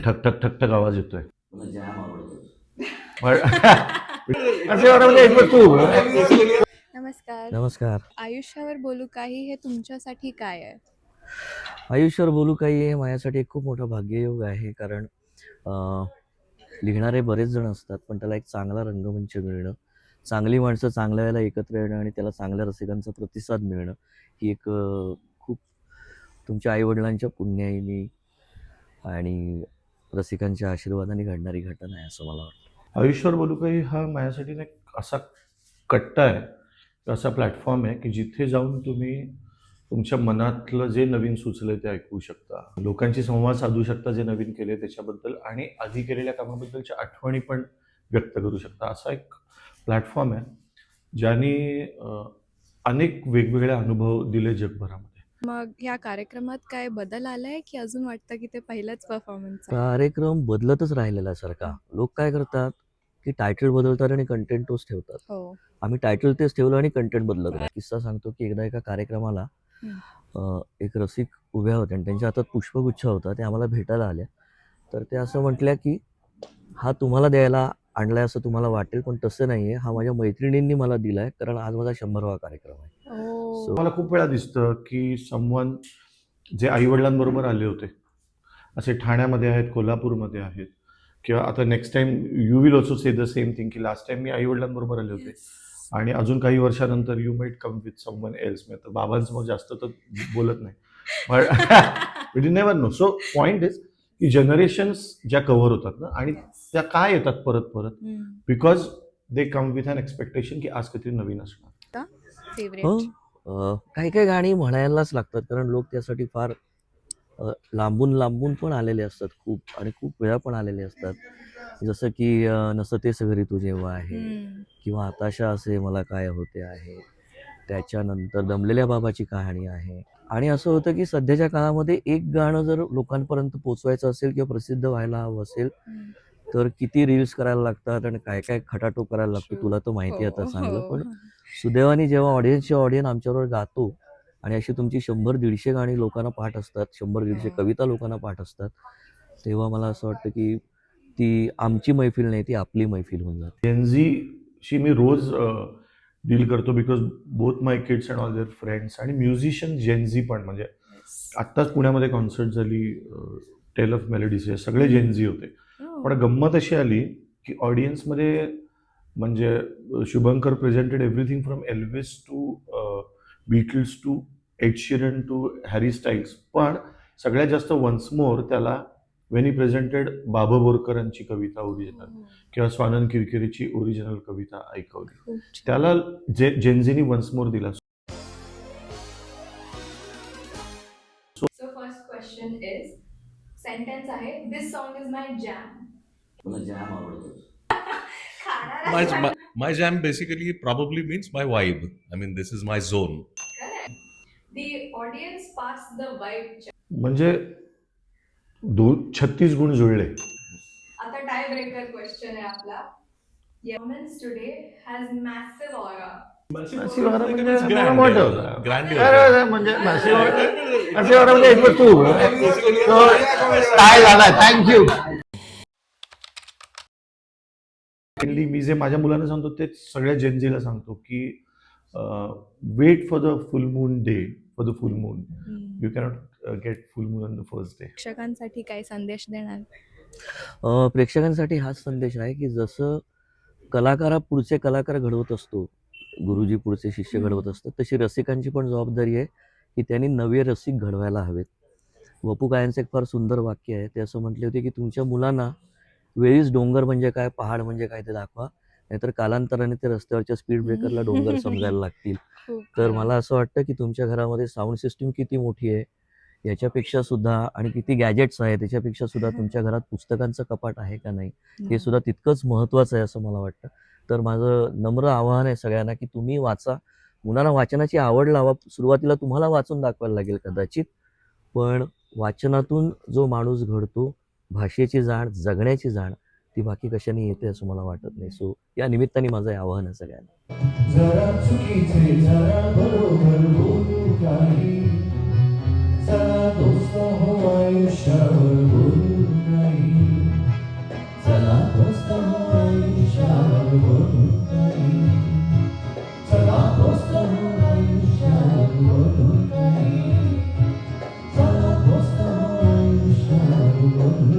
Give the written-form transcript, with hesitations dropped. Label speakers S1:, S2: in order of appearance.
S1: ठक ठक ठक ठक आवाज येतोय.
S2: मला जॅम आवडतो.
S3: नमस्कार.
S4: नमस्कार.
S3: आयुष्यावर बोलू काही हे तुमच्यासाठी काय आहे?
S4: आयुष्यावर बोलू काही हे माझ्यासाठी एक खूप मोठा भाग्ययोग आहे. कारण लिहिणारे बरेच जण असतात, पण त्याला एक चांगला रंगमंच मिळणं, चांगली माणसं चांगल्या वेळेला एकत्र येणं आणि त्याला चांगल्या रसिकांचा प्रतिसाद मिळणं ही एक खूप तुमच्या आईवडिलांच्या पुण्याईनी आणि रसिकांच्या आशीर्वादाने घडणारी घटना आहे असं मला वाटतं.
S1: आयुष्यावर बोलू काही हा माझ्यासाठी ना एक असा कट्टा आहे, असा प्लॅटफॉर्म आहे की जिथे जाऊन तुम्ही तुमच्या मनातलं जे नवीन सुचलंय ते ऐकू शकता, लोकांशी संवाद साधू शकता जे नवीन केले त्याच्याबद्दल, आणि आधी केलेल्या कामाबद्दलच्या आठवणी पण व्यक्त करू शकता. असा एक प्लॅटफॉर्म आहे ज्याने अनेक वेगवेगळे अनुभव दिले जगभरामध्ये.
S3: मग या कार्यक्रमात काय बदल आलाय की अजून वाटतं की ते पहिलाच परफॉर्मन्स आहे?
S4: कार्यक्रम बदलतच राहिलेला आहे सारखा. लोक काय करतात की टायटल बदलतात आणि कंटेंट तोच ठेवतात.
S3: हो.
S4: आम्ही टायटल तेच ठेवलं आणि कंटेंट बदलत नाही. किस्सा सांगतो की एकदा एका कार्यक्रमाला एक रसिक उभ्या होत्या आणि त्यांच्या हातात पुष्पगुच्छ होता. ते आम्हाला भेटायला आल्या. तर ते असं म्हटल्या की हा तुम्हाला द्यायला आणलाय असं तुम्हाला वाटेल, पण तसं नाहीये. हा माझ्या मैत्रिणींनी मला दिलाय, कारण आज माझा 100वा कार्यक्रम आहे.
S1: मला खूप वेळा दिसतं की समवन जे आईवडिलांबरोबर आले होते, असे ठाण्यामध्ये आहेत, कोल्हापूरमध्ये आहेत, किंवा आता next time you will also say the same thing की लास्ट टाइम मी आईवडिलांबरोबर आले होते आणि अजून काही वर्षानंतर you might come with someone else. मी आता बाबांसमोर जास्त तर बोलत नाही, but you never know. So point is की जनरेशन्स ज्या कव्हर होतात ना, आणि त्या काय येतात परत परत, because they come with an expectation की आज काहीतरी नवीन असणार.
S3: फेवरेट
S4: काही काही गाणी म्हणायलाच लागतात, कारण लोक त्यासाठी फार लांबून लांबून पण आलेले असतात खूप, आणि खूप वेळा पण आलेले असतात. जसं की नसतेस घरी तू जेव्हा आहे, किंवा आताशा असे मला काय होते आहे, त्याच्यानंतर दमलेल्या बाबाची कहाणी आहे. आणि असं होतं की सध्याच्या काळामध्ये एक गाणं जर लोकांपर्यंत पोचवायचं असेल किंवा प्रसिद्ध व्हायला हवं असेल तर किती रील्स करायला लागतात आणि काय काय खटाटोप करायला लागतो, तुला तर माहिती आहे आता चांगलं. पण सुदैवाने जेव्हा ऑडियन्स आमच्याबरोबर गातो आणि अशी तुमची 100-150 गाणी लोकांना पाठ असतात, 100-150 कविता लोकांना पाठ असतात, तेव्हा मला असं वाटतं की ती आमची मैफिल नाही, ती आपली मैफिल होऊन जाते.
S1: जेनझीशी मी रोज डील करतो, because both my kids and all their friends, आणि म्युझिशियन जेनझी पण. म्हणजे आत्ताच पुण्यामध्ये कॉन्सर्ट झाली, टेल ऑफ मेलोडीज, सगळे जेनझी होते. पण गंमत अशी आली की ऑडियन्समध्ये म्हणजे Shubhankar presented everything from Elvis to Beatles to Ed Sheeran to Harry Styles, पण सगळ्यात जास्त वन्स मोर त्याला वेन ही प्रेझेंटेड बाबा बोरकरांची कविता ओरिजिनल किंवा स्वानंद किरकिरेची ओरिजिनल कविता ऐकवली, त्याला जेनझीनी वन्स मोर दिला.
S5: So first question is, sentence आहे, this song is my jam.
S2: मला जॅम आवडतो.
S6: My jam basically probably means my vibe. I mean, this is my zone.
S5: Correct. The audience passed the vibe check.
S1: म्हणजे 36 गुण जुळले.
S5: आता tie breaker question आहे आपला. Moments today has massive aura.
S1: मी जे माझ्या मुलांना सांगतो ते सगळ्या जेनझीला सांगतो की wait for the full moon day, for the full moon. You cannot get full moon on the first day.
S3: प्रेक्षकांसाठी काय संदेश देणार?
S4: प्रेक्षकांसाठी हाच संदेश आहे की जसं पुढचे कलाकार घडवत असतो, गुरुजी पुढचे शिष्य घडवत असतात, तशी रसिकांची पण जबाबदारी आहे की त्यांनी नवे रसिक घडवायला हवेत. वपू कायांचं एक फार सुंदर वाक्य आहे. ते असं म्हटले होते की तुमच्या मुलांना वेळीच डोंगर म्हणजे काय, पहाड म्हणजे काय ते दाखवा, नाहीतर कालांतराने ते रस्त्यावरच्या स्पीड ब्रेकरला डोंगर समजायला लागतील. तर मला असं वाटतं की तुमच्या घरामध्ये साऊंड सिस्टीम किती मोठी आहे याच्यापेक्षा सुद्धा, आणि किती गॅजेट्स आहेत त्याच्यापेक्षा सुद्धा तुमच्या घरात पुस्तकांचं कपाट आहे का नाही हे सुद्धा तितकंच महत्त्वाचं आहे असं मला वाटतं. तर माझं नम्र आवाहन आहे सगळ्यांना की तुम्ही वाचा, मुलांना वाचनाची आवड लावा. सुरुवातीला तुम्हाला वाचून दाखवायला लागेल कदाचित, पण वाचनातून जो माणूस घडतो, भाषेची जाण, जगण्याची जाण, ती बाकी कशाने येते असं मला वाटत नाही. सो या निमित्ताने माझं आवाहन आहे सगळ्यांना.
S7: जरा चुकीचे जरा बरोबर बोलू काही, जरा दोस्त हो आयुष्यावर बोलू काही. आयुष्यात मधुर काही. चला दोस्त आयुष्यात मधुर